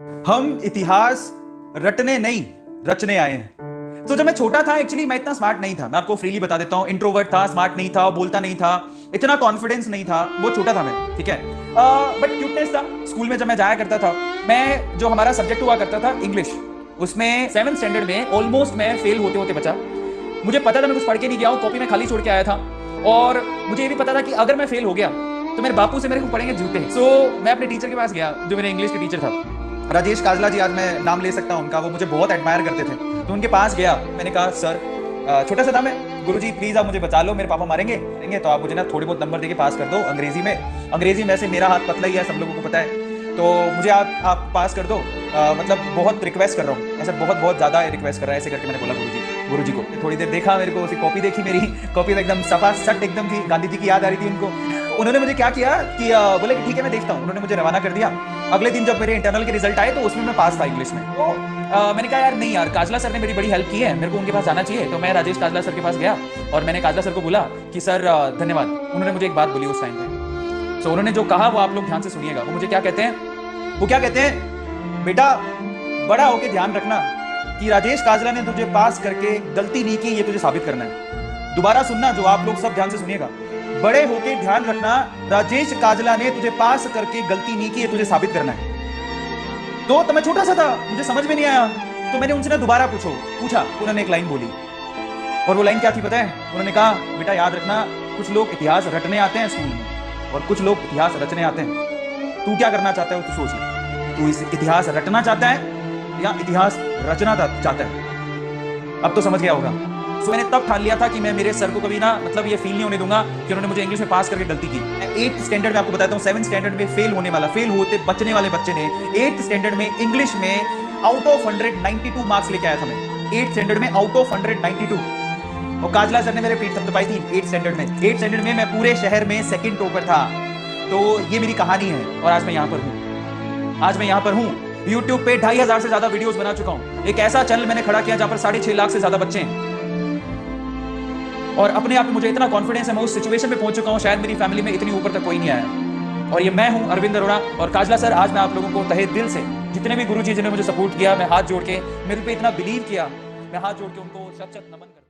हम इतिहास रटने नहीं रचने आए हैं। तो जब मैं छोटा था एक्चुअली मैं इतना स्मार्ट नहीं था, मैं आपको फ्रीली बता देता हूं। इंट्रोवर्ट था, स्मार्ट नहीं था, बोलता नहीं था, इतना कॉन्फिडेंस नहीं था, बहुत छोटा था मैं, ठीक है। बट क्यूटनेस था। स्कूल में जब मैं जाया करता था, मैं जो हमारा सब्जेक्ट हुआ करता था इंग्लिश, उसमें 7th स्टैंडर्ड में ऑलमोस्ट मैं फेल होते होते बचा। मुझे पता था मैं कुछ पढ़ के नहीं गया हूँ, कॉपी में खाली छोड़ के आया था, और मुझे ये भी पता था कि अगर मैं फेल हो गया तो मेरे बापू से मेरे को पड़ेंगे जूते। सो मैं अपने टीचर के पास गया, जो मेरे इंग्लिश के टीचर था, राजेश काजला जी, आज मैं नाम ले सकता हूँ उनका, वो मुझे बहुत एडमायर करते थे। तो उनके पास गया, मैंने कहा सर, छोटा सा था मैं, गुरुजी प्लीज आप मुझे बचा लो, मेरे पापा मारेंगे, तो आप मुझे ना थोड़े बहुत नंबर देके पास कर दो अंग्रेजी में। अंग्रेजी में से मेरा हाथ पतला ही है, सब लोगों को पता है, तो मुझे आप पास कर दो, मतलब बहुत रिक्वेस्ट कर रहा हूँ, ऐसा बहुत बहुत ज्यादा रिक्वेस्ट कर रहा है, ऐसे करके मैंने बोला गुरुजी को। थोड़ी देर देखा मेरे को, उसकी कॉपी देखी, मेरी कॉपी में एकदम सफा सट एकदम थी, गांधी जी की याद आ रही थी उनको। उन्होंने मुझे क्या किया कि बोले कि ठीक है मैं देखता हूँ। उन्होंने मुझे रवाना कर दिया। अगले दिन जब मेरे इंटरनल के रिजल्ट आए तो उसमें मैं पास था इंग्लिश में। तो मैंने कहा यार नहीं यार, काजला सर ने मेरी बड़ी हेल्प की है, मेरे को उनके पास जाना चाहिए। तो मैं राजेश काजला सर के पास गया और मैंने काजला सर को बोला कि सर धन्यवाद। उन्होंने मुझे एक बात बोली उस टाइम पे। सो उन्होंने जो कहा वो आप लोग ध्यान से सुनिएगा। वो मुझे क्या कहते हैं, वो क्या कहते हैं, बेटा बड़ा होके ध्यान रखना कि राजेश काजला ने तुझे पास करके गलती नहीं की, ये तुझे साबित करना है। दोबारा सुनना, जो आप लोग सब ध्यान से सुनिएगा। बड़े होके ध्यान रखना, राजेश काजला ने तुझे पास करके गलती नहीं की, ये तुझे साबित करना है। तो मैं छोटा सा था, मुझे समझ में नहीं आया, तो मैंने उनसे ना दोबारा पूछा। उन्होंने एक लाइन बोली, और वो लाइन क्या थी पता है? उन्होंने कहा बेटा याद रखना, कुछ लोग इतिहास रटने आते हैं स्कूल में और कुछ लोग इतिहास रचने आते हैं। तू क्या करना चाहता है तू सोच ले। तू इस इतिहास रटना चाहता है या इतिहास रचना चाहता है? अब तो समझ गया होगा। सो मैंने तब ठान लिया था कि मैं मेरे सर को कभी ना, मतलब ये फील नहीं होने दूंगा कि उन्होंने मुझे इंग्लिश में पास करके गलती की। 8th स्टैंडर्ड में आपको बताता हूँ, 7th स्टैंडर्ड में फेल होते बचने वाले बच्चे ने 8th स्टैंडर्ड में इंग्लिश में आउट ऑफ 100 92 मार्क्स लेके आया था मैं 8th स्टैंडर्ड में, आउट ऑफ 100 92। और काजला सर ने मेरे पीठ थपथपाई थी 8th स्टैंडर्ड में। 8th स्टैंडर्ड में मैं पूरे शहर में सेकंड टॉपर था। तो ये मेरी कहानी है और आज मैं यहाँ पर हूँ। YouTube पे 2500 से ज्यादा वीडियोस बना चुका हूँ। एक ऐसा चैनल मैंने खड़ा किया जहाँ पर 6.5 लाख से ज्यादा बच्चे हैं, और अपने आप में मुझे इतना कॉन्फिडेंस है, मैं उस सिचुएशन पे पहुंच चुका हूं, शायद मेरी फैमिली में इतनी ऊपर तक कोई नहीं आया। और ये मैं हूं, अरविंद अरोड़ा और काजला सर। आज मैं आप लोगों को तहे दिल से, जितने भी गुरुजी जिन्होंने मुझे सपोर्ट किया, मैं हाथ जोड़ के, मेरे पे इतना बिलीव किया, मैं हाथ जोड़ के उनको शत शत नमन करता हूं।